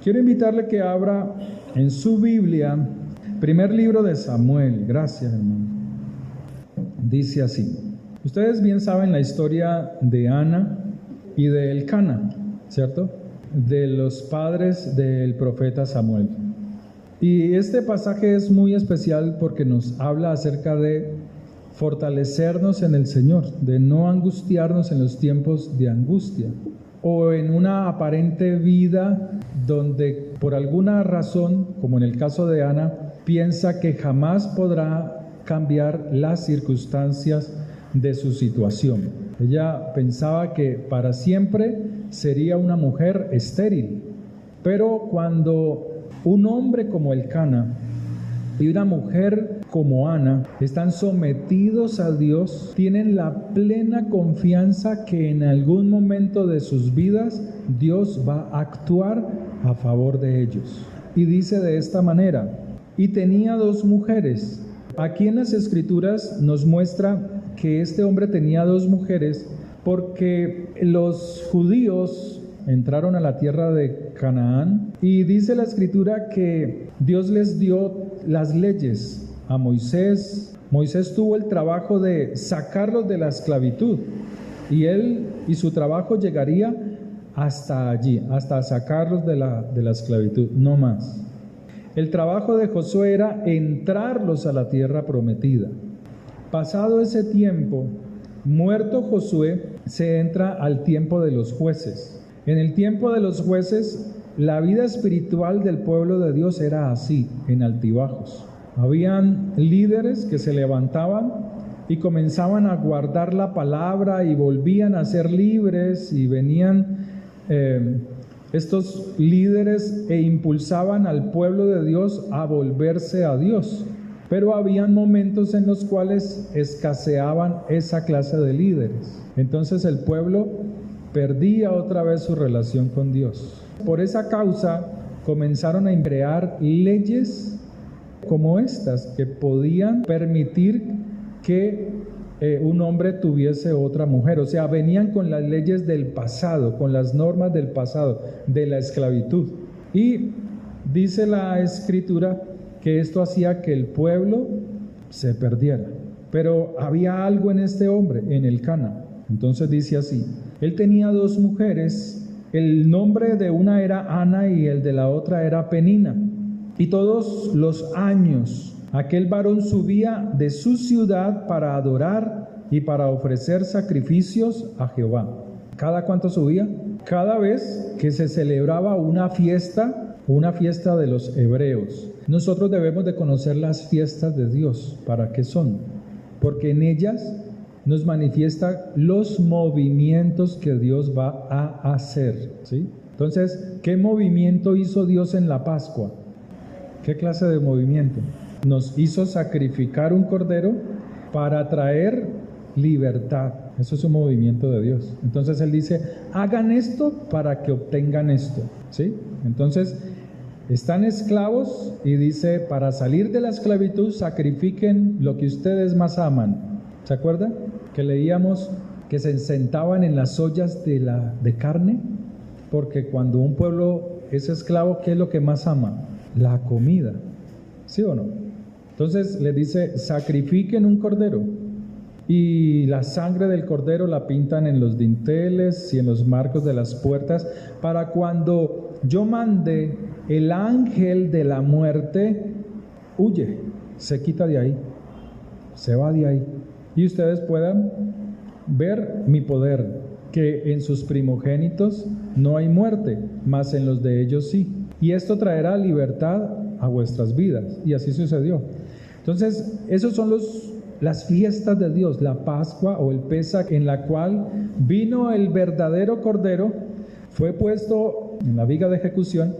Quiero invitarle que abra en su Biblia, primer libro de Samuel. Gracias, hermano. Dice así. Ustedes bien saben la historia de Ana y de Elcana, ¿cierto? De los padres del profeta Samuel. Y este pasaje es muy especial porque nos habla acerca de fortalecernos en el Señor, de no angustiarnos en los tiempos de angustia o en una aparente vida donde por alguna razón, como en el caso de Ana, piensa que jamás podrá cambiar las circunstancias de su situación. Ella pensaba que para siempre sería una mujer estéril, pero cuando un hombre como Elcana y una mujer como Ana están sometidos a Dios, tienen la plena confianza que en algún momento de sus vidas Dios va a actuar a favor de ellos. Y dice de esta manera: y tenía 2 mujeres. Aquí en las Escrituras nos muestra que este hombre tenía 2 mujeres porque los judíos entraron a la tierra de Canaán y dice la Escritura que Dios les dio las leyes a Moisés. Moisés tuvo el trabajo de sacarlos de la esclavitud y él y su trabajo llegaría hasta allí, hasta sacarlos de la esclavitud, no más. El trabajo de Josué era entrarlos a la tierra prometida. Pasado ese tiempo, muerto Josué, se entra al tiempo de los jueces. En el tiempo de los jueces, la vida espiritual del pueblo de Dios era así, en altibajos. Habían líderes que se levantaban y comenzaban a guardar la palabra y volvían a ser libres y venían estos líderes e impulsaban al pueblo de Dios a volverse a Dios. Pero habían momentos en los cuales escaseaban esa clase de líderes. Entonces el pueblo perdía otra vez su relación con Dios. Por esa causa comenzaron a crear leyes como estas que podían permitir que un hombre tuviese otra mujer. O sea, venían con las leyes del pasado, con las normas del pasado, de la esclavitud. Y dice la Escritura que esto hacía que el pueblo se perdiera. Pero había algo en este hombre, en Elcana. Entonces dice así: él tenía 2 mujeres, el nombre de una era Ana y el de la otra era Penina. Y todos los años aquel varón subía de su ciudad para adorar y para ofrecer sacrificios a Jehová. ¿Cada cuánto subía? Cada vez que se celebraba una fiesta de los hebreos. Nosotros debemos de conocer las fiestas de Dios. ¿Para qué son? Porque en ellas nos manifiesta los movimientos que Dios va a hacer, ¿sí? Entonces, ¿qué movimiento hizo Dios en la Pascua? ¿Qué clase de movimiento? Nos hizo sacrificar un cordero para traer libertad. Eso es un movimiento de Dios. Entonces Él dice: hagan esto para que obtengan esto, ¿sí? Entonces, están esclavos y dice: para salir de la esclavitud sacrifiquen lo que ustedes más aman. ¿Se acuerdan? Que leíamos que se sentaban en las ollas de carne, porque cuando un pueblo es esclavo, ¿qué es lo que más ama? La comida, ¿sí o no? Entonces le dice: sacrifiquen un cordero y la sangre del cordero la pintan en los dinteles y en los marcos de las puertas, para cuando yo mande, el ángel de la muerte huye, se quita de ahí, se va de ahí, y ustedes puedan ver mi poder, que en sus primogénitos no hay muerte, mas en los de ellos sí, y esto traerá libertad a vuestras vidas. Y así sucedió. Entonces, esos son las fiestas de Dios, la Pascua o el Pesaj, en la cual vino el verdadero cordero, fue puesto en la viga de ejecución,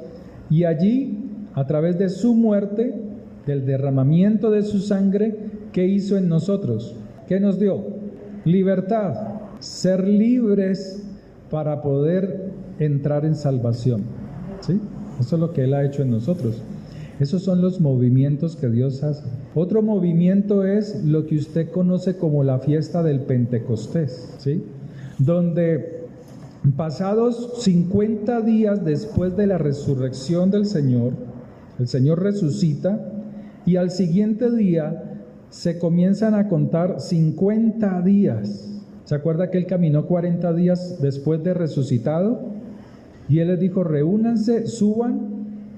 y allí, a través de su muerte, del derramamiento de su sangre, ¿qué hizo en nosotros? ¿Qué nos dio? Libertad, ser libres para poder entrar en salvación, ¿sí? Eso es lo que Él ha hecho en nosotros. Esos son los movimientos que Dios hace. Otro movimiento es lo que usted conoce como la fiesta del Pentecostés, ¿sí? Donde Pasados 50 días después de la resurrección del Señor, el Señor resucita y al siguiente día se comienzan a contar 50 días. ¿Se acuerda que Él caminó 40 días después de resucitado? Y Él les dijo, reúnanse, suban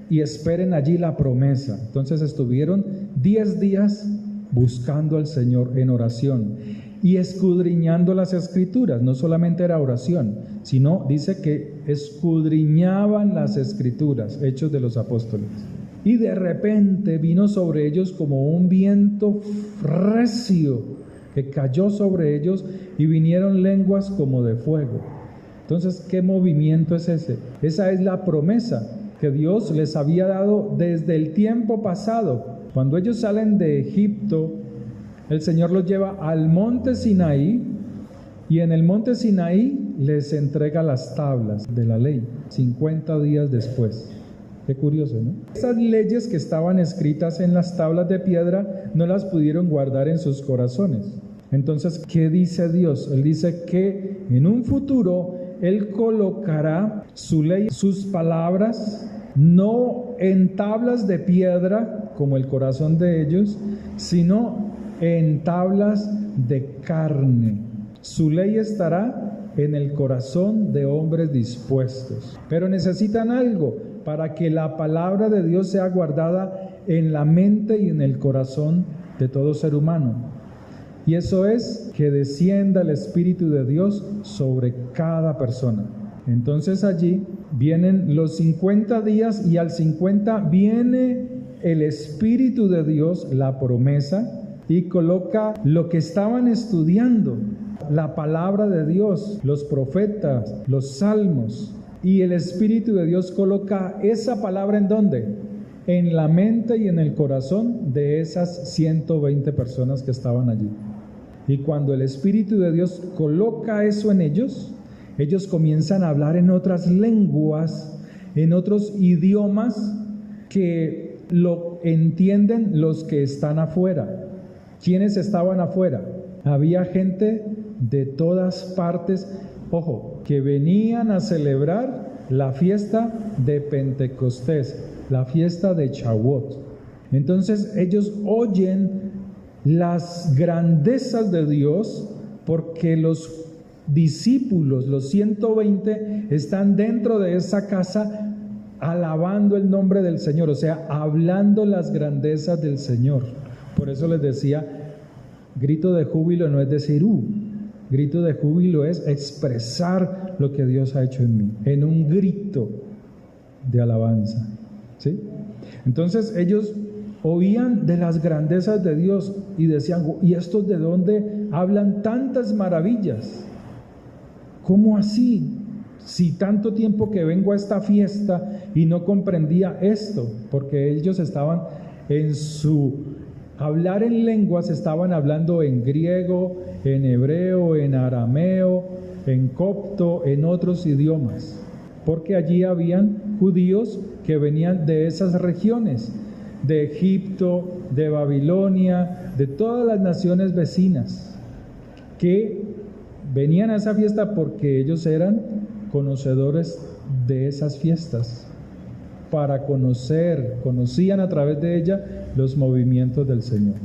y esperen allí la promesa. Entonces estuvieron 10 días buscando al Señor en oración y escudriñando las Escrituras. No solamente era oración, sino dice que escudriñaban las Escrituras, Hechos de los Apóstoles. Y de repente vino sobre ellos como un viento recio que cayó sobre ellos y vinieron lenguas como de fuego. Entonces, ¿qué movimiento es ese? Esa es la promesa que Dios les había dado desde el tiempo pasado. Cuando ellos salen de Egipto, el Señor los lleva al monte Sinaí y en el monte Sinaí les entrega las tablas de la ley, 50 días después. Qué curioso, ¿no? Esas leyes que estaban escritas en las tablas de piedra no las pudieron guardar en sus corazones. Entonces, ¿qué dice Dios? Él dice que en un futuro Él colocará su ley, sus palabras, no en tablas de piedra como el corazón de ellos, sino en tablas de carne. Su ley estará en el corazón de hombres dispuestos. Pero necesitan algo para que la palabra de Dios sea guardada en la mente y en el corazón de todo ser humano. Y eso es que descienda el Espíritu de Dios sobre cada persona. Entonces allí vienen los 50 días y al 50 viene el Espíritu de Dios, la promesa, y coloca lo que estaban estudiando, la palabra de Dios, los profetas, los salmos, y el Espíritu de Dios coloca esa palabra ¿en dónde? En la mente y en el corazón de esas 120 personas que estaban allí. Y cuando el Espíritu de Dios coloca eso en ellos, ellos comienzan a hablar en otras lenguas, en otros idiomas que lo entienden los que están afuera. ¿Quiénes estaban afuera? Había gente de todas partes, ojo, que venían a celebrar la fiesta de Pentecostés, la fiesta de Shavuot. Entonces ellos oyen las grandezas de Dios porque los discípulos, los 120, están dentro de esa casa alabando el nombre del Señor, o sea, hablando las grandezas del Señor. Por eso les decía, grito de júbilo no es decir grito de júbilo es expresar lo que Dios ha hecho en mí, en un grito de alabanza, ¿sí? Entonces ellos oían de las grandezas de Dios y decían, ¿y estos de dónde hablan tantas maravillas? ¿Cómo así? Si tanto tiempo que vengo a esta fiesta y no comprendía esto, porque ellos estaban en su hablar en lenguas, estaban hablando en griego, en hebreo, en arameo, en copto, en otros idiomas, porque allí habían judíos que venían de esas regiones, de Egipto, de Babilonia, de todas las naciones vecinas, que venían a esa fiesta porque ellos eran conocedores de esas fiestas, para conocían a través de ella los movimientos del Señor.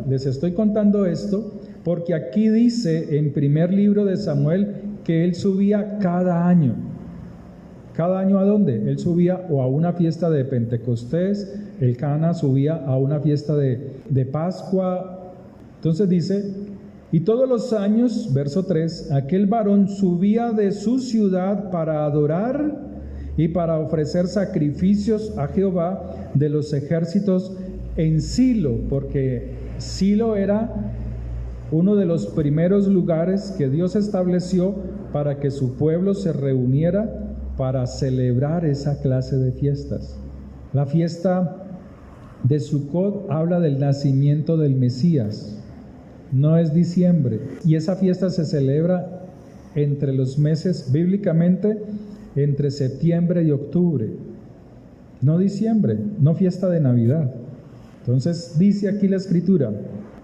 Les estoy contando esto porque aquí dice en primer libro de Samuel que él subía cada año. ¿Cada año a dónde? Él subía o a una fiesta de Pentecostés, el Cana subía a una fiesta de Pascua. Entonces dice, y todos los años, verso 3, aquel varón subía de su ciudad para adorar y para ofrecer sacrificios a Jehová de los ejércitos en Silo, porque Silo era uno de los primeros lugares que Dios estableció para que su pueblo se reuniera para celebrar esa clase de fiestas. La fiesta de Sucot habla del nacimiento del Mesías, no es diciembre, y esa fiesta se celebra entre los meses, bíblicamente, entre septiembre y octubre, no diciembre, no fiesta de Navidad. Entonces dice aquí la escritura,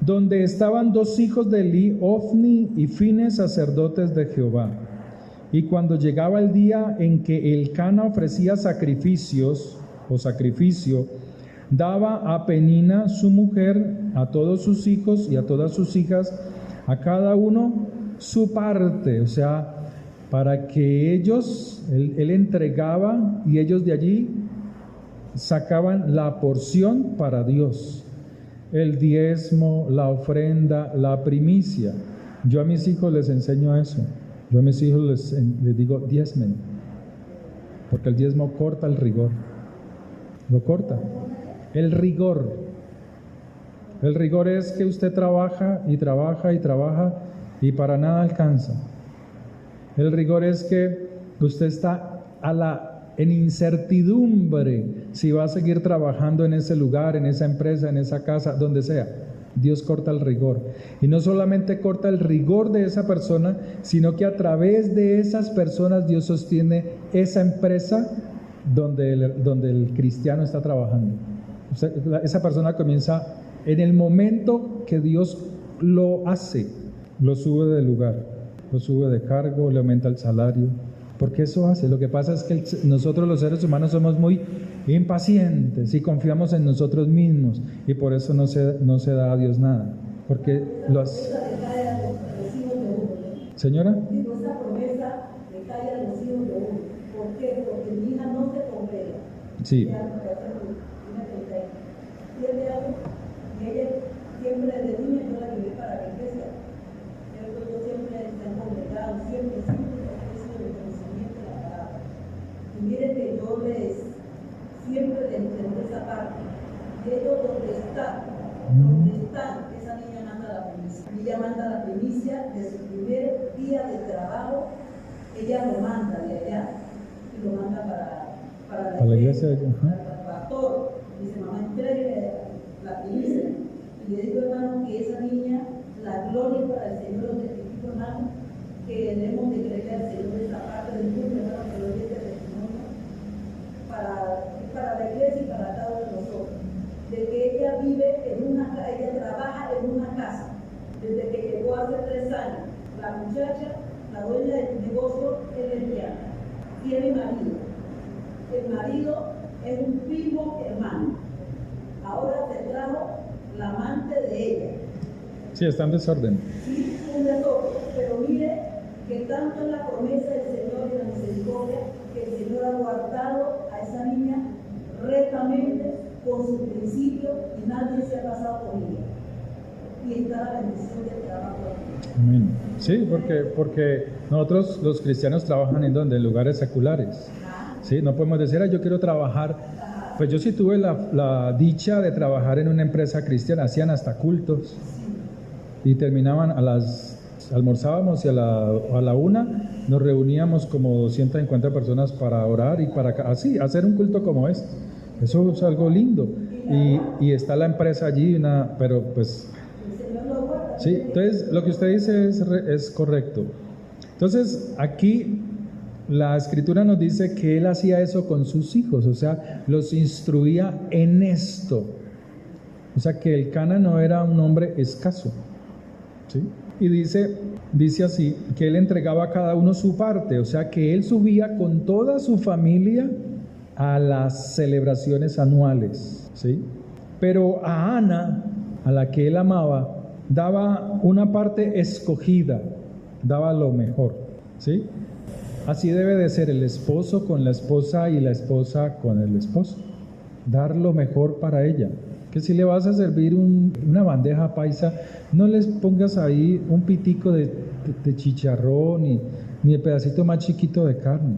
donde estaban dos hijos de Eli, Ofni y Fines, sacerdotes de Jehová. Y cuando llegaba el día en que Elcana ofrecía sacrificios o sacrificio, daba a Penina su mujer, a todos sus hijos y a todas sus hijas, a cada uno su parte, o sea, para que ellos, él entregaba y ellos de allí sacaban la porción para Dios, el diezmo, la ofrenda, la primicia. Yo a mis hijos les enseño eso. Yo a mis hijos les digo diezmen, porque el diezmo corta el rigor. Lo corta. El rigor. El rigor es que usted trabaja y trabaja y trabaja y para nada alcanza. El rigor es que usted está en incertidumbre si va a seguir trabajando en ese lugar, en esa empresa, en esa casa, donde sea. Dios corta el rigor. Y no solamente corta el rigor de esa persona, sino que a través de esas personas Dios sostiene esa empresa donde el cristiano está trabajando. O sea, esa persona comienza, en el momento que Dios lo hace, lo sube de lugar, lo sube de cargo, le aumenta el salario. Porque eso hace. Lo que pasa es que nosotros los seres humanos somos muy impacientes y confiamos en nosotros mismos, y por eso no se da a Dios nada. Porque ¿Señora? Esa promesa le cae a los hijos de uno. ¿Por qué? Porque mi hija no se congrega. Sí. Y ella siempre desde niña yo la llevé para la iglesia. Yo siempre he congregado, siempre he crecido el conocimiento de la palabra. Y miren que yo siempre les entendí esa parte. Y ellos donde están, esa niña manda la primicia. Ella manda la primicia de su primer día de trabajo, ella lo manda de allá y lo manda para la iglesia, para el pastor. Dice, mamá, entregue la primicia. Y le digo, hermano, que esa niña, la gloria para el Señor, donde te digo, hermano, que debemos de creerle al Señor esa parte del mundo, hermano, que lo dice el testimonio para la iglesia y para cada uno de nosotros. De que ella vive ella trabaja en una casa, desde que llegó hace 3 años. La muchacha, la dueña del negocio, es lesbiana, tiene marido. El marido es un primo hermano. Ahora se trajo la amante de ella. Sí, está en desorden. Sí, un desorden. Pero mire que tanto en la promesa del Señor y la misericordia, que el Señor ha guardado a esa niña rectamente con su principio y nadie se ha pasado con ella. Y está la bendición del trabajo. Amén. Sí, porque nosotros los cristianos trabajan en lugares seculares. Sí, no podemos decir, yo quiero trabajar. Pues yo sí tuve la dicha de trabajar en una empresa cristiana, hacían hasta cultos y terminaban almorzábamos y a la 1 nos reuníamos como 250 personas para orar y para así hacer un culto como este. Eso es algo lindo y está la empresa allí, pero pues sí. Entonces lo que usted dice es correcto. Entonces aquí la escritura nos dice que él hacía eso con sus hijos, o sea, los instruía en esto. O sea, que Elcana no era un hombre escaso, ¿sí? Y dice así, que él entregaba a cada uno su parte, o sea, que él subía con toda su familia a las celebraciones anuales, ¿sí? Pero a Ana, a la que él amaba, daba una parte escogida, daba lo mejor, ¿sí? Así debe de ser el esposo con la esposa y la esposa con el esposo. Dar lo mejor para ella. Que si le vas a servir una bandeja paisa, no les pongas ahí un pitico de chicharrón ni el pedacito más chiquito de carne.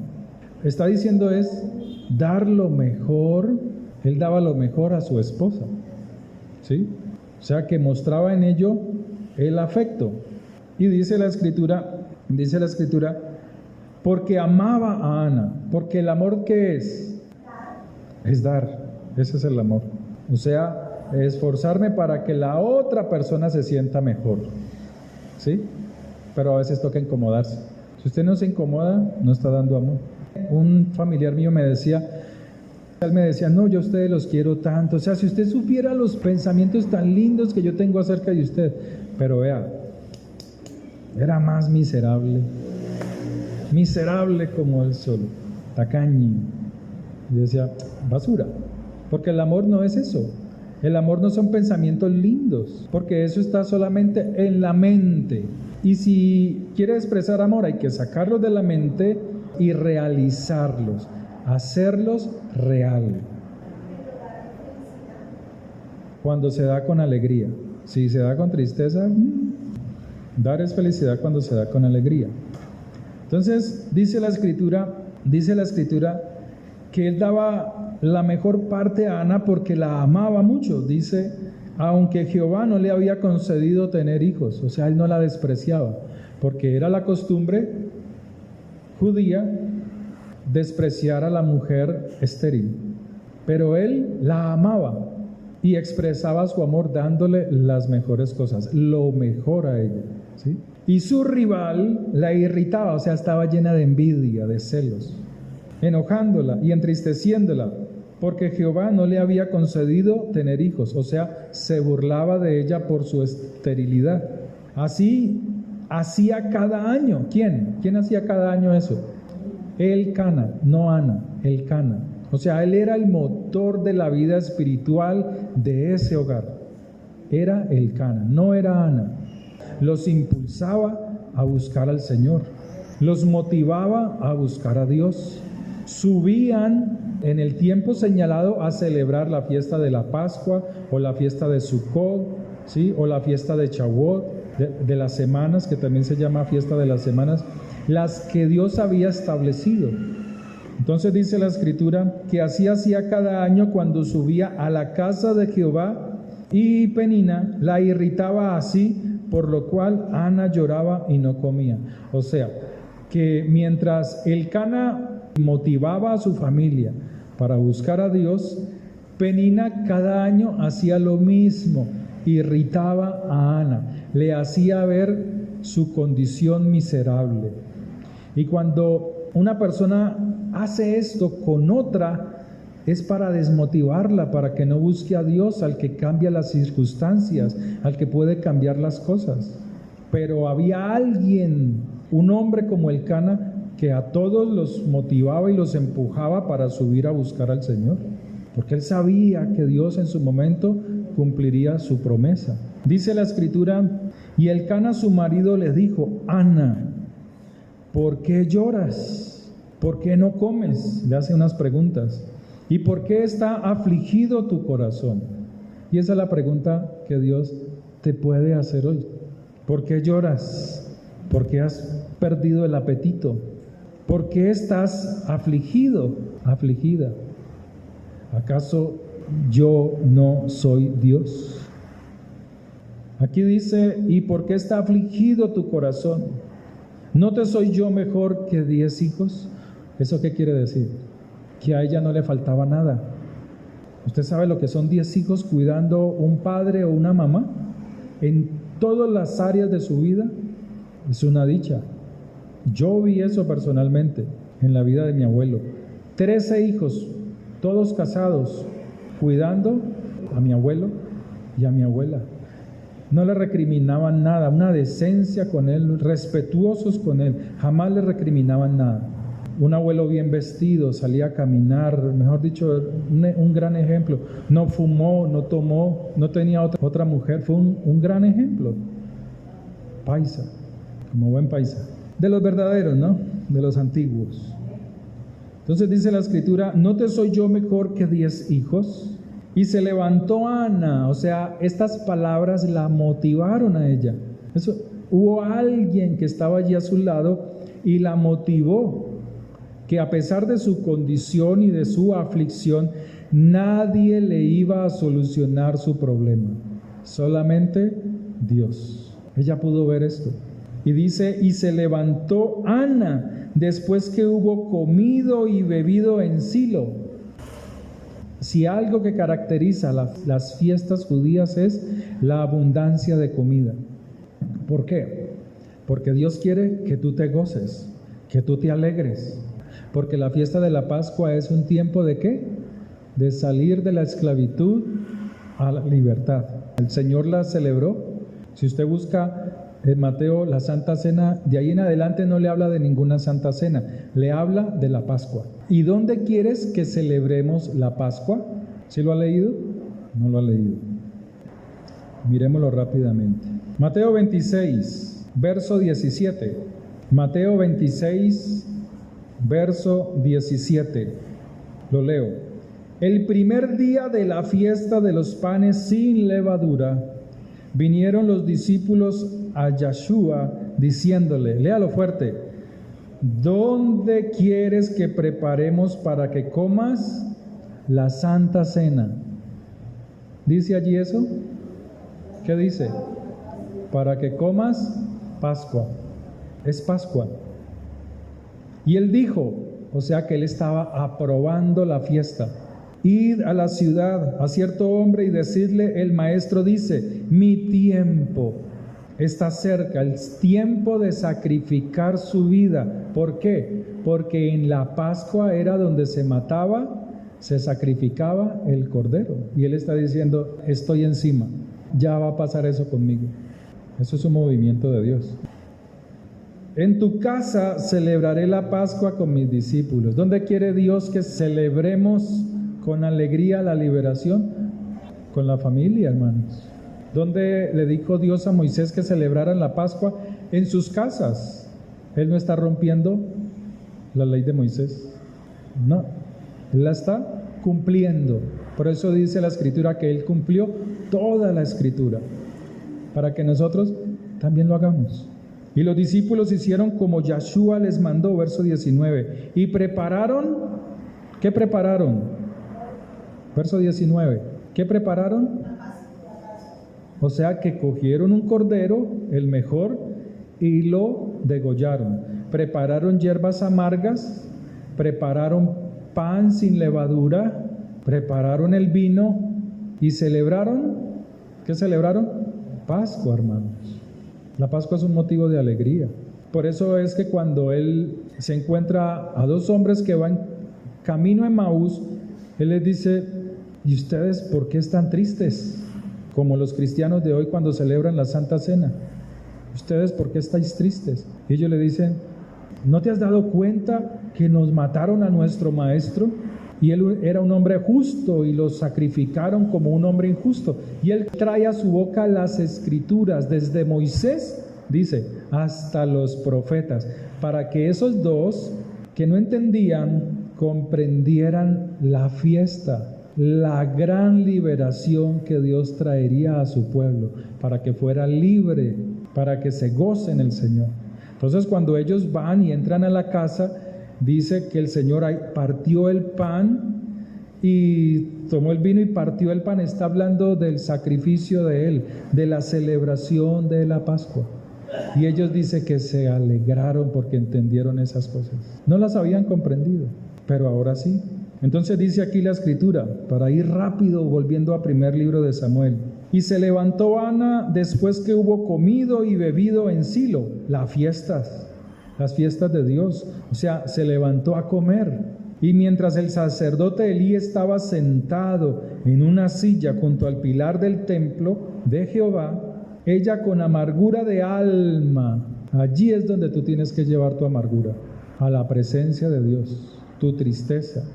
Está diciendo es dar lo mejor. Él daba lo mejor a su esposa, ¿sí? O sea que mostraba en ello el afecto. Y dice la escritura, porque amaba a Ana, porque el amor ¿qué es? Es dar, ese es el amor. O sea, esforzarme para que la otra persona se sienta mejor, ¿sí? Pero a veces toca incomodarse. Si usted no se incomoda, no está dando amor. Un familiar mío me decía, no, yo a ustedes los quiero tanto. O sea, si usted supiera los pensamientos tan lindos que yo tengo acerca de usted, pero vea, era más miserable. miserable como el sol, tacaño. Y yo decía, basura, porque el amor no es eso. El amor no son pensamientos lindos, porque eso está solamente en la mente. Y si quiere expresar amor, hay que sacarlos de la mente y realizarlos, hacerlos real. Cuando se da con alegría. Si se da con tristeza, dar es felicidad cuando se da con alegría. Entonces, dice la escritura que él daba la mejor parte a Ana porque la amaba mucho. Dice, aunque Jehová no le había concedido tener hijos, o sea, él no la despreciaba, porque era la costumbre judía despreciar a la mujer estéril, pero él la amaba y expresaba su amor dándole las mejores cosas, lo mejor a ella, ¿sí? Y su rival la irritaba, o sea, estaba llena de envidia, de celos, enojándola y entristeciéndola, porque Jehová no le había concedido tener hijos, o sea, se burlaba de ella por su esterilidad. Así hacía cada año. ¿Quién hacía cada año eso? Elcana, no Ana, Elcana. O sea, él era el motor de la vida espiritual de ese hogar. Era Elcana, no era Ana. Los impulsaba a buscar al Señor, los motivaba a buscar a Dios. Subían en el tiempo señalado a celebrar la fiesta de la Pascua o la fiesta de Sukkot, ¿sí? O la fiesta de Shavuot, de las semanas, que también se llama fiesta de las semanas, las que Dios había establecido. Entonces dice la escritura que así hacía cada año cuando subía a la casa de Jehová, y Penina la irritaba así, por lo cual Ana lloraba y no comía. O sea, que mientras Elcana motivaba a su familia para buscar a Dios, Penina cada año hacía lo mismo, irritaba a Ana, le hacía ver su condición miserable. Y cuando una persona hace esto con otra, es para desmotivarla, para que no busque a Dios, al que cambia las circunstancias, al que puede cambiar las cosas. Pero había alguien, un hombre como Elcana, que a todos los motivaba y los empujaba para subir a buscar al Señor, porque él sabía que Dios en su momento cumpliría su promesa. Dice la escritura, y Elcana su marido le dijo, Ana, ¿por qué lloras? ¿Por qué no comes? Le hace unas preguntas. ¿Y por qué está afligido tu corazón? Y esa es la pregunta que Dios te puede hacer hoy. ¿Por qué lloras? ¿Por qué has perdido el apetito? ¿Por qué estás afligido, afligida? ¿Acaso yo no soy Dios? Aquí dice, ¿y por qué está afligido tu corazón? ¿No te soy yo mejor que 10 hijos? ¿Eso qué quiere decir? Que a ella no le faltaba nada. ¿Usted sabe lo que son 10 hijos cuidando un padre o una mamá? En todas las áreas de su vida, es una dicha. Yo vi eso personalmente en la vida de mi abuelo. 13 hijos, todos casados, cuidando a mi abuelo y a mi abuela. No le recriminaban nada, una decencia con él, respetuosos con él, jamás le recriminaban nada. Un abuelo bien vestido, salía a caminar, mejor dicho, un gran ejemplo. No fumó, no tomó, no tenía otra mujer, fue un gran ejemplo. Paisa, como buen paisa. De los verdaderos, ¿no? De los antiguos. Entonces dice la escritura, ¿no te soy yo mejor que 10 hijos? Y se levantó Ana, o sea, estas palabras la motivaron a ella. Hubo alguien que estaba allí a su lado y la motivó, que a pesar de su condición y de su aflicción, nadie le iba a solucionar su problema, solamente Dios. Ella pudo ver esto. Y dice, y se levantó Ana después que hubo comido y bebido en Silo. Si algo que caracteriza las fiestas judías es la abundancia de comida. ¿Por qué? Porque Dios quiere que tú te goces, que tú te alegres. Porque la fiesta de la Pascua es un tiempo ¿de qué? De salir de la esclavitud a la libertad. El Señor la celebró. Si usted busca En Mateo, la Santa Cena, de ahí en adelante no le habla de ninguna Santa Cena, le habla de la Pascua. ¿Y dónde quieres que celebremos la Pascua? ¿Sí lo ha leído? No lo ha leído. Mirémoslo rápidamente. Mateo 26, verso 17. Mateo 26, verso 17. Lo leo. El primer día de la fiesta de los panes sin levadura, vinieron los discípulos a Yeshua diciéndole, léalo fuerte, ¿dónde quieres que preparemos para que comas la Santa Cena? ¿Dice allí eso? ¿Qué dice? Para que comas Pascua. Es Pascua. Y él dijo, o sea que él estaba aprobando la fiesta. Id a la ciudad a cierto hombre y decirle, el maestro dice, mi tiempo está cerca, el tiempo de sacrificar su vida. ¿Por qué? Porque en la Pascua era donde se mataba, se sacrificaba el cordero. Y él está diciendo, estoy encima, ya va a pasar eso conmigo. Eso es un movimiento de Dios. En tu casa celebraré la Pascua con mis discípulos. ¿Dónde quiere Dios que celebremos con alegría la liberación? Con la familia, hermanos. ¿Dónde le dijo Dios a Moisés que celebraran la Pascua? En sus casas. Él no está rompiendo la ley de Moisés. No, él la está cumpliendo. Por eso dice la Escritura que él cumplió toda la Escritura, para que nosotros también lo hagamos. Y los discípulos hicieron como Yeshua les mandó, verso 19, y prepararon, ¿qué prepararon? Verso 19, ¿qué prepararon? O sea que cogieron un cordero, el mejor, y lo degollaron. Prepararon hierbas amargas, prepararon pan sin levadura, prepararon el vino y celebraron, ¿qué celebraron? Pascua, hermanos. La Pascua es un motivo de alegría. Por eso es que cuando él se encuentra a dos hombres que van camino a Emaús, él les dice, ¿y ustedes por qué están tristes? Como los cristianos de hoy cuando celebran la Santa Cena. ¿Ustedes por qué estáis tristes? Y ellos le dicen, ¿no te has dado cuenta que nos mataron a nuestro maestro? Y él era un hombre justo y lo sacrificaron como un hombre injusto. Y él trae a su boca las escrituras desde Moisés, dice, hasta los profetas, para que esos dos que no entendían comprendieran la fiesta, la gran liberación que Dios traería a su pueblo, para que fuera libre, para que se goce en el Señor. Entonces cuando ellos van y entran a la casa, dice que el Señor partió el pan y tomó el vino y partió el pan. Está hablando del sacrificio de Él, de la celebración de la Pascua. Y ellos dicen que se alegraron porque entendieron esas cosas. No las habían comprendido, pero ahora sí. Entonces dice aquí la Escritura, para ir rápido volviendo a primer libro de Samuel. Y se levantó Ana después que hubo comido y bebido en Silo, las fiestas de Dios. O sea, se levantó a comer. Y mientras el sacerdote Elí estaba sentado en una silla junto al pilar del templo de Jehová, ella con amargura de alma, allí es donde tú tienes que llevar tu amargura, a la presencia de Dios, tu tristeza,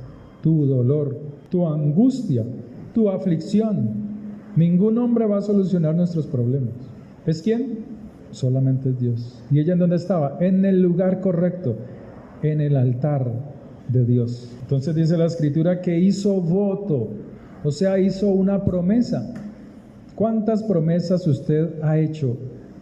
tu dolor, tu angustia, tu aflicción. Ningún hombre va a solucionar nuestros problemas. ¿Es quién? Solamente es Dios. ¿Y ella en dónde estaba? En el lugar correcto, en el altar de Dios. Entonces dice la Escritura que hizo voto, o sea, hizo una promesa. ¿Cuántas promesas usted ha hecho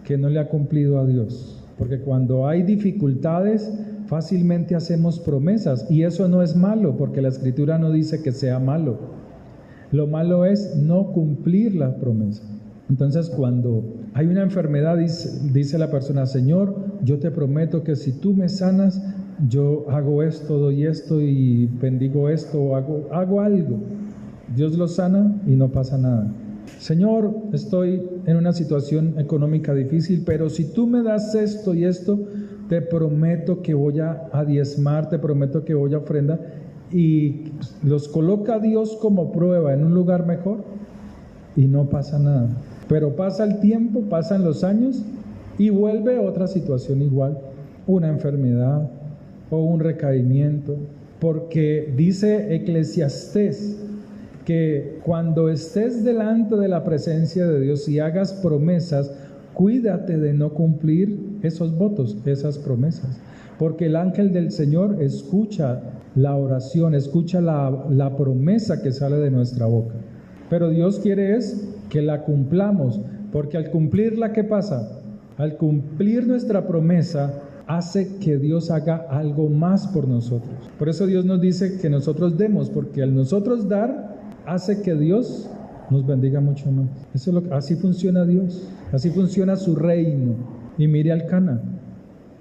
que no le ha cumplido a Dios? Porque cuando hay dificultades, fácilmente hacemos promesas, y eso no es malo, porque la Escritura no dice que sea malo. Lo malo es no cumplir la promesa. Entonces cuando hay una enfermedad, dice la persona, Señor, yo te prometo que si tú me sanas, yo hago esto, doy esto y bendigo esto, o hago algo. Dios lo sana y no pasa nada. Señor, estoy en una situación económica difícil, pero si tú me das esto y esto, te prometo que voy a diezmar, te prometo que voy a ofrendar. Y los coloca Dios como prueba en un lugar mejor y no pasa nada. Pero pasa el tiempo, pasan los años y vuelve otra situación igual, una enfermedad o un recaimiento, porque dice Eclesiastés que cuando estés delante de la presencia de Dios y hagas promesas, cuídate de no cumplir esos votos, esas promesas, porque el ángel del Señor escucha la oración, escucha la promesa que sale de nuestra boca. Pero Dios quiere es que la cumplamos, porque al cumplirla, ¿qué pasa? Al cumplir nuestra promesa, hace que Dios haga algo más por nosotros. Por eso Dios nos dice que nosotros demos, porque al nosotros dar, hace que Dios nos bendiga mucho más. Eso es así funciona Dios, así funciona su reino. Y mire al Cana,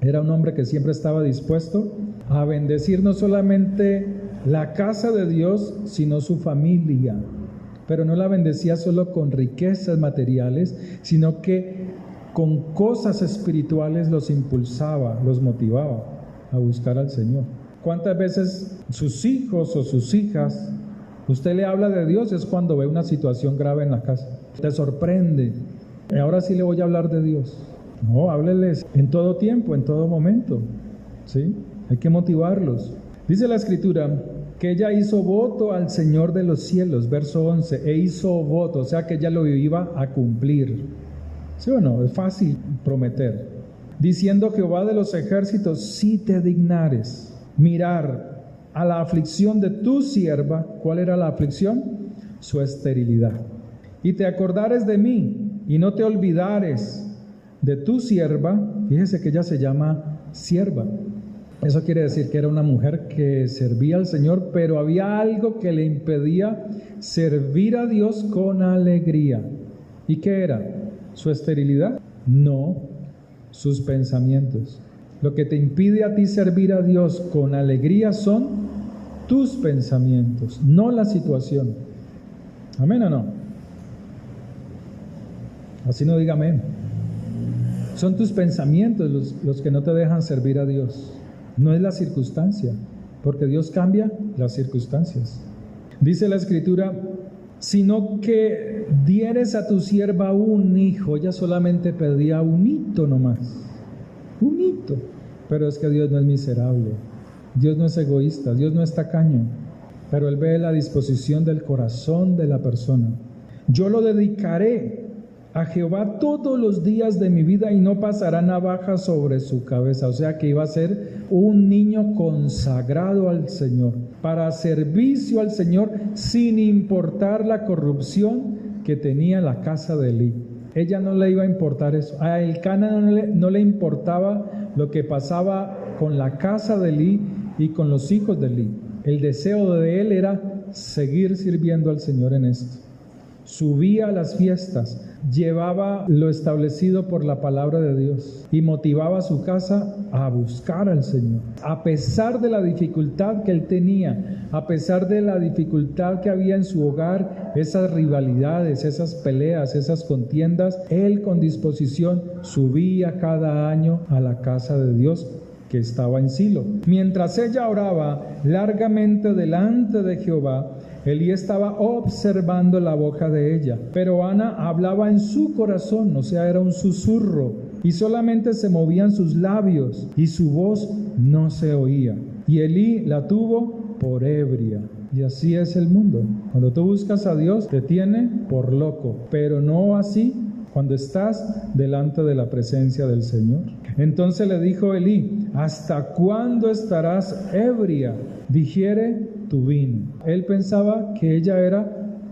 era un hombre que siempre estaba dispuesto a bendecir no solamente la casa de Dios, sino su familia. Pero no la bendecía solo con riquezas materiales, sino que con cosas espirituales los impulsaba, los motivaba a buscar al Señor. ¿Cuántas veces sus hijos o sus hijas, usted le habla de Dios es cuando ve una situación grave en la casa? Te sorprende. Ahora sí le voy a hablar de Dios. No, hábleles en todo tiempo, en todo momento. ¿Sí? Hay que motivarlos. Dice la Escritura que ella hizo voto al Señor de los cielos, verso 11, e hizo voto, o sea que ella lo iba a cumplir. ¿Sí o no? Es fácil prometer. Diciendo Jehová de los ejércitos, si te dignares mirar a la aflicción de tu sierva. ¿Cuál era la aflicción? Su esterilidad. Y te acordares de mí, y no te olvidares de tu sierva. Fíjese que ella se llama sierva. Eso quiere decir que era una mujer que servía al Señor, pero había algo que le impedía servir a Dios con alegría. ¿Y qué era? ¿Su esterilidad? No, sus pensamientos. Lo que te impide a ti servir a Dios con alegría son tus pensamientos, no la situación. ¿Amén o no? Así no diga amén. Son tus pensamientos los que no te dejan servir a Dios. No es la circunstancia, porque Dios cambia las circunstancias. Dice la Escritura, sino que dieres a tu sierva un hijo. Ella solamente pedía un hito nomás, un hito. Pero es que Dios no es miserable, Dios no es egoísta, Dios no es tacaño, pero Él ve la disposición del corazón de la persona. Yo lo dedicaré a Jehová todos los días de mi vida y no pasará navaja sobre su cabeza. O sea que iba a ser un niño consagrado al Señor, para servicio al Señor, sin importar la corrupción que tenía la casa de Elí. Ella no le iba a importar eso. A Elcana no le importaba lo que pasaba con la casa de Elí y con los hijos de Elí. El deseo de él era seguir sirviendo al Señor en esto. Subía a las fiestas, llevaba lo establecido por la palabra de Dios y motivaba a su casa a buscar al Señor. A pesar de la dificultad que él tenía, a pesar de la dificultad que había en su hogar, esas rivalidades, esas peleas, esas contiendas, él con disposición subía cada año a la casa de Dios que estaba en Silo. Mientras ella oraba largamente delante de Jehová, Elí estaba observando la boca de ella, pero Ana hablaba en su corazón, o sea, era un susurro, y solamente se movían sus labios, y su voz no se oía. Y Elí la tuvo por ebria. Y así es el mundo. Cuando tú buscas a Dios, te tiene por loco, pero no así cuando estás delante de la presencia del Señor. Entonces le dijo Elí, ¿hasta cuándo estarás ebria? Digiere tu vino. Él pensaba que ella era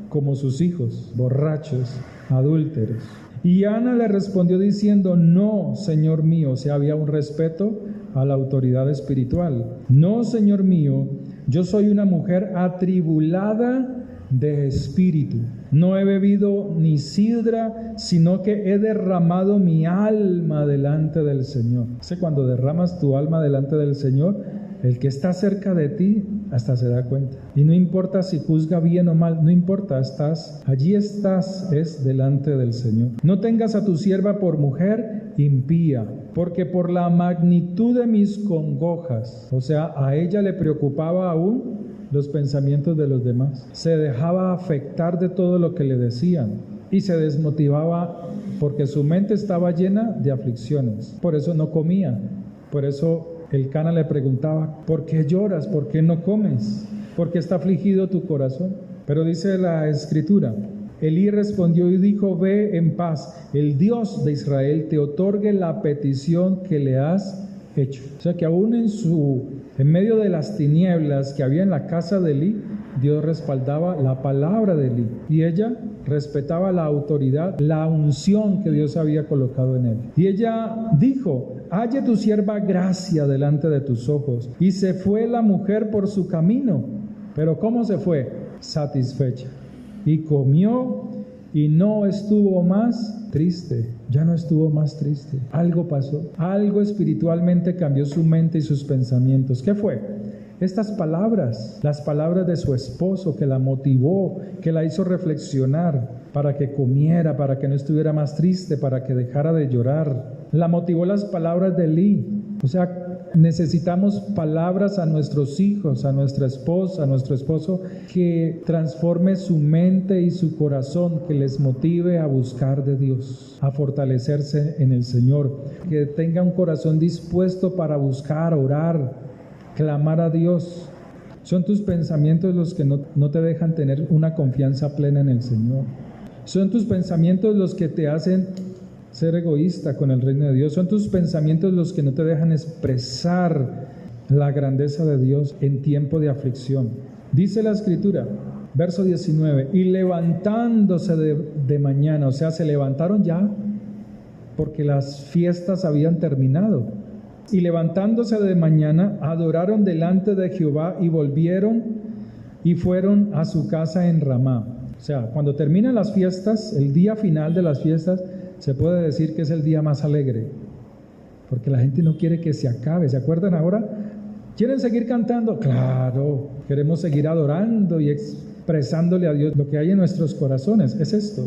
como sus hijos, borrachos, adúlteros. Y Ana le respondió diciendo, no, Señor mío, o sea, había un respeto a la autoridad espiritual. No, Señor mío, yo soy una mujer atribulada de espíritu. No he bebido ni sidra, sino que he derramado mi alma delante del Señor. Cuando derramas tu alma delante del Señor, el que está cerca de ti hasta se da cuenta. Y no importa si juzga bien o mal, no importa, allí estás, es delante del Señor. No tengas a tu sierva por mujer impía, porque por la magnitud de mis congojas, o sea, a ella le preocupaba aún los pensamientos de los demás. Se dejaba afectar de todo lo que le decían y se desmotivaba porque su mente estaba llena de aflicciones. Por eso no comía. Por eso Elcana le preguntaba, ¿por qué lloras? ¿Por qué no comes? ¿Por qué está afligido tu corazón? Pero dice la Escritura, Elí respondió y dijo, ve en paz, el Dios de Israel te otorgue la petición que le has hecho. O sea que aún en medio de las tinieblas que había en la casa de Elí, Dios respaldaba la palabra de Elí y ella respetaba la autoridad, la unción que Dios había colocado en él. Y ella dijo, halle tu sierva gracia delante de tus ojos. Y se fue la mujer por su camino. Pero ¿cómo se fue? Satisfecha. Y comió y no estuvo más triste. Ya no estuvo más triste. Algo pasó. Algo espiritualmente cambió su mente y sus pensamientos. ¿Qué fue? Estas palabras, las palabras de su esposo que la motivó, que la hizo reflexionar para que comiera, para que no estuviera más triste, para que dejara de llorar. La motivó las palabras de Elí. O sea, necesitamos palabras a nuestros hijos, a nuestra esposa, a nuestro esposo, que transforme su mente y su corazón, que les motive a buscar de Dios, a fortalecerse en el Señor, que tenga un corazón dispuesto para buscar, orar, clamar a Dios. Son tus pensamientos los que no te dejan tener una confianza plena en el Señor. Son tus pensamientos los que te hacen ser egoísta con el reino de Dios. Son tus pensamientos los que no te dejan expresar la grandeza de Dios en tiempo de aflicción. Dice la Escritura, verso 19, y levantándose de mañana, o sea, se levantaron ya porque las fiestas habían terminado. Y levantándose de mañana, adoraron delante de Jehová y volvieron y fueron a su casa en Ramá. O sea, cuando terminan las fiestas, el día final de las fiestas, se puede decir que es el día más alegre, porque la gente no quiere que se acabe. ¿Se acuerdan ahora? ¿Quieren seguir cantando? Claro, queremos seguir adorando y expresándole a Dios lo que hay en nuestros corazones. Es esto,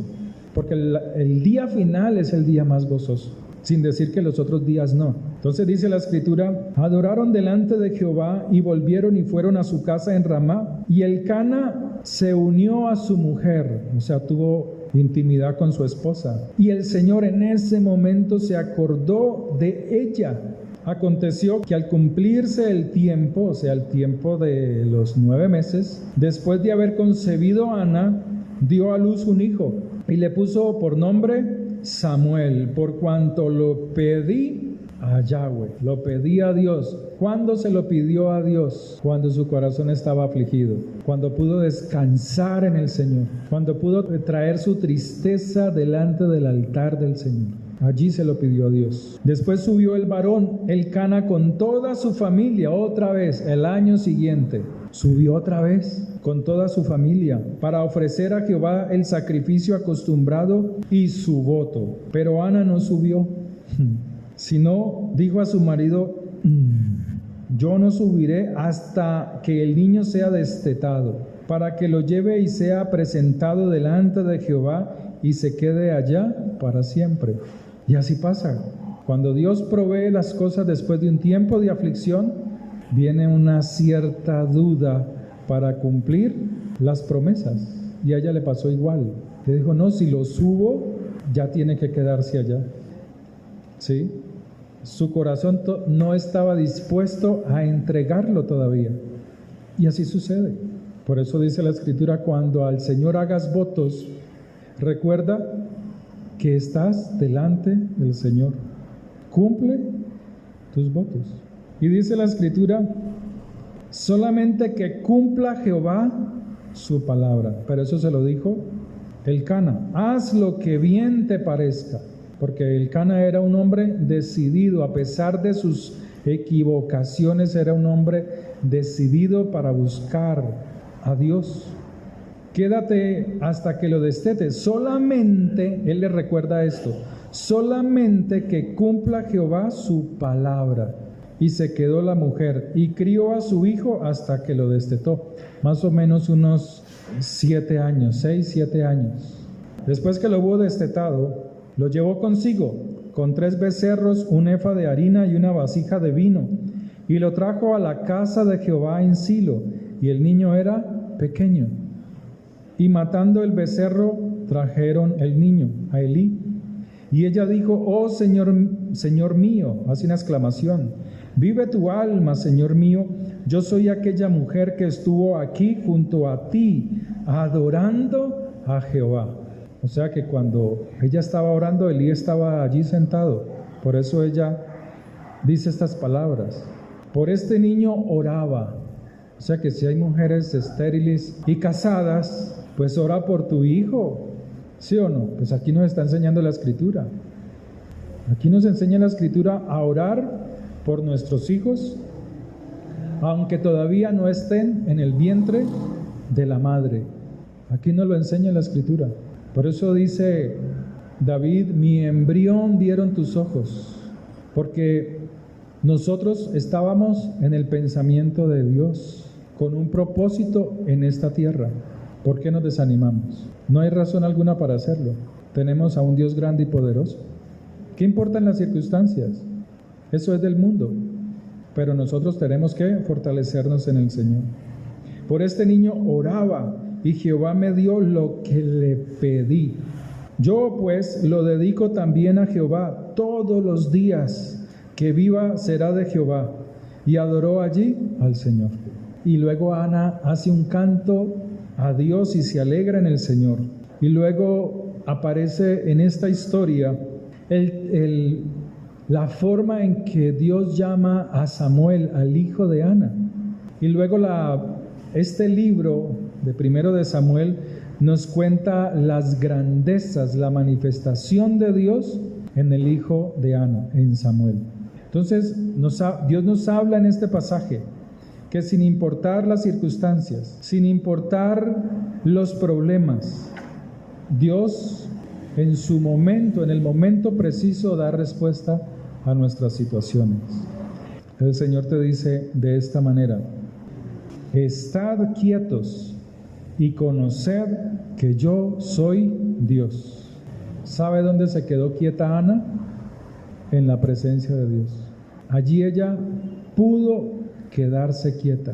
porque el día final es el día más gozoso, sin decir que los otros días no. Entonces dice la Escritura, adoraron delante de Jehová y volvieron y fueron a su casa en Ramá. Y Elcana se unió a su mujer, o sea, tuvo intimidad con su esposa. Y el Señor en ese momento se acordó de ella. Aconteció que al cumplirse el tiempo, o sea, el tiempo de los 9 meses, después de haber concebido a Ana, dio a luz un hijo y le puso por nombre Samuel, por cuanto lo pedí a Yahweh, lo pedí a Dios. ¿Cuándo se lo pidió a Dios? Cuando su corazón estaba afligido, cuando pudo descansar en el Señor, cuando pudo traer su tristeza delante del altar del Señor. Allí se lo pidió a Dios. Después subió el varón Elcana con toda su familia, otra vez, el año siguiente. Subió otra vez con toda su familia para ofrecer a Jehová el sacrificio acostumbrado y su voto. Pero Ana no subió, sino dijo a su marido, yo no subiré hasta que el niño sea destetado, para que lo lleve y sea presentado delante de Jehová y se quede allá para siempre. Y así pasa. Cuando Dios provee las cosas después de un tiempo de aflicción, viene una cierta duda para cumplir las promesas. Y a ella le pasó igual. Le dijo, no, si lo subo, ya tiene que quedarse allá. ¿Sí? Su corazón no estaba dispuesto a entregarlo todavía. Y así sucede. Por eso dice la Escritura, cuando al Señor hagas votos, recuerda que estás delante del Señor. Cumple tus votos. Y dice la Escritura, solamente que cumpla Jehová su palabra. Pero eso se lo dijo Elcana. Haz lo que bien te parezca. Porque Elcana era un hombre decidido, a pesar de sus equivocaciones, era un hombre decidido para buscar a Dios. Quédate hasta que lo destete. Solamente, él le recuerda esto, solamente que cumpla Jehová su palabra. Y se quedó la mujer y crió a su hijo hasta que lo destetó. Más o menos unos 7 años, 6, 7 años. Después que lo hubo destetado, lo llevó consigo con 3 becerros, un efa de harina y una vasija de vino. Y lo trajo a la casa de Jehová en Silo. Y el niño era pequeño. Y matando el becerro, trajeron el niño a Elí. Y ella dijo: oh Señor, Señor mío, hace una exclamación, vive tu alma, Señor mío, yo soy aquella mujer que estuvo aquí junto a ti, adorando a Jehová. O sea que cuando ella estaba orando, Elí estaba allí sentado. Por eso ella dice estas palabras: por este niño oraba. O sea que si hay mujeres estériles y casadas, pues ora por tu hijo. ¿Sí o no? Pues aquí nos está enseñando la Escritura. Aquí nos enseña la Escritura a orar por nuestros hijos, aunque todavía no estén en el vientre de la madre. Aquí nos lo enseña la Escritura. Por eso dice David: mi embrión vieron tus ojos, porque nosotros estábamos en el pensamiento de Dios, con un propósito en esta tierra. ¿Por qué nos desanimamos? No hay razón alguna para hacerlo. Tenemos a un Dios grande y poderoso. ¿Qué importan las circunstancias? Eso es del mundo. Pero nosotros tenemos que fortalecernos en el Señor. Por este niño oraba, y Jehová me dio lo que le pedí. Yo pues lo dedico también a Jehová todos los días que viva será de Jehová. Y adoró allí al Señor. Y luego Ana hace un canto a Dios y se alegra en el Señor. Y luego aparece en esta historia la forma en que Dios llama a Samuel, al hijo de Ana. Y luego este libro de Primero de Samuel nos cuenta las grandezas, la manifestación de Dios en el hijo de Ana, en Samuel. Entonces Dios nos habla en este pasaje que sin importar las circunstancias, sin importar los problemas, Dios en su momento, en el momento preciso, da respuesta a nuestras situaciones. El Señor te dice de esta manera: estad quietos y conoced que yo soy Dios. ¿Sabe dónde se quedó quieta Ana? En la presencia de Dios. Allí ella pudo quedarse quieta.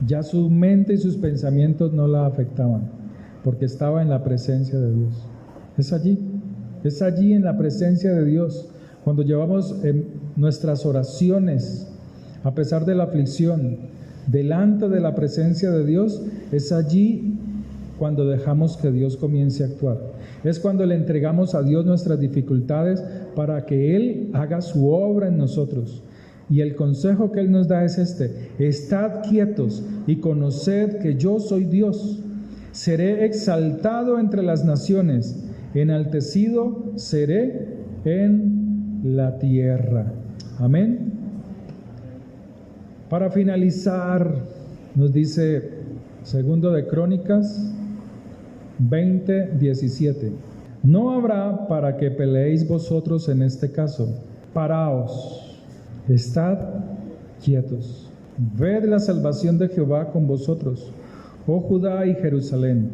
Ya su mente y sus pensamientos no la afectaban, porque estaba en la presencia de Dios. Es allí en la presencia de Dios, cuando llevamos nuestras oraciones, a pesar de la aflicción, delante de la presencia de Dios, es allí cuando dejamos que Dios comience a actuar. Es cuando le entregamos a Dios nuestras dificultades para que Él haga su obra en nosotros. Y el consejo que Él nos da es este: estad quietos y conoced que yo soy Dios. Seré exaltado entre las naciones, enaltecido seré en la tierra. Amén. Para finalizar, nos dice Segundo de Crónicas 20:17: no habrá para que peleéis vosotros en este caso. Paraos, estad quietos, ved la salvación de Jehová con vosotros, oh Judá y Jerusalén.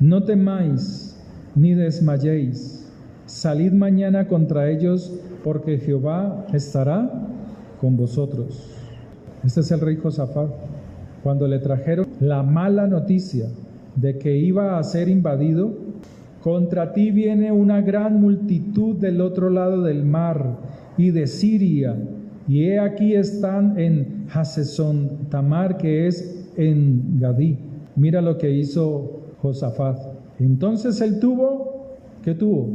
No temáis ni desmayéis. Salid mañana contra ellos, porque Jehová estará con vosotros. Este es el rey Josafat. Cuando le trajeron la mala noticia de que iba a ser invadido, contra ti viene una gran multitud del otro lado del mar y de Siria, y he aquí están en Hasezón Tamar, que es en Gadí. Mira lo que hizo Josafat. Entonces él ¿qué tuvo?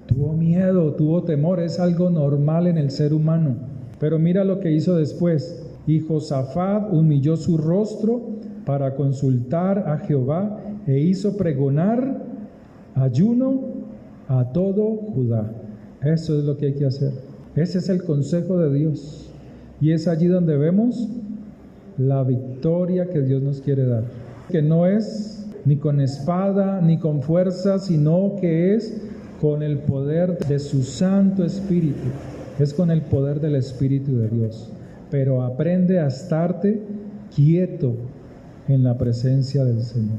Tuvo miedo, tuvo temor. Es algo normal en el ser humano. Pero mira lo que hizo después. Y Josafat humilló su rostro para consultar a Jehová e hizo pregonar ayuno a todo Judá. Eso es lo que hay que hacer. Ese es el consejo de Dios. Y es allí donde vemos la victoria que Dios nos quiere dar. Que no es ni con espada ni con fuerza, sino que es con el poder de su Santo Espíritu. Es con el poder del Espíritu de Dios. Pero aprende a estarte quieto en la presencia del Señor.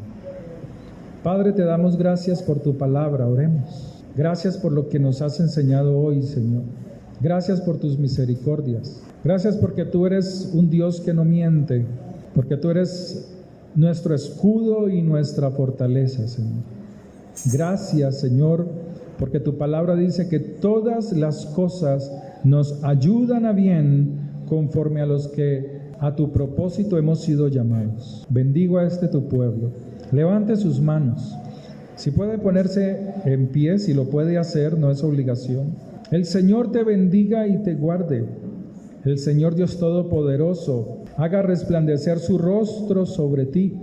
Padre, te damos gracias por tu palabra. Oremos. Gracias por lo que nos has enseñado hoy, Señor. Gracias por tus misericordias. Gracias porque tú eres un Dios que no miente, porque tú eres nuestro escudo y nuestra fortaleza, Señor. Gracias, Señor, porque tu palabra dice que todas las cosas nos ayudan a bien conforme a los que a tu propósito hemos sido llamados. Bendigo a este tu pueblo. Levante sus manos. Si puede ponerse en pie, si lo puede hacer, no es obligación. El Señor te bendiga y te guarde. El Señor Dios Todopoderoso haga resplandecer su rostro sobre ti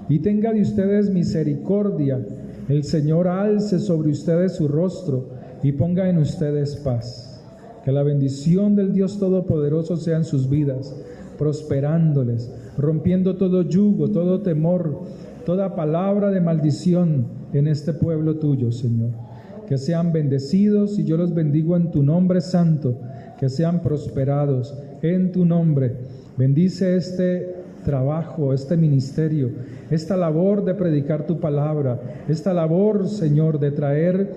y tenga de ustedes misericordia. El Señor alce sobre ustedes su rostro y ponga en ustedes paz. Que la bendición del Dios Todopoderoso sea en sus vidas, prosperándoles, rompiendo todo yugo, todo temor, toda palabra de maldición en este pueblo tuyo, Señor. Que sean bendecidos y yo los bendigo en tu nombre santo, que sean prosperados en tu nombre. Bendice este trabajo, este ministerio, esta labor de predicar tu palabra, esta labor, Señor, de traer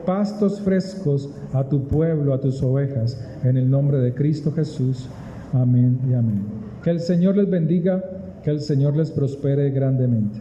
pastos frescos a tu pueblo, a tus ovejas, en el nombre de Cristo Jesús. Amén y amén. Que el Señor les bendiga, que el Señor les prospere grandemente.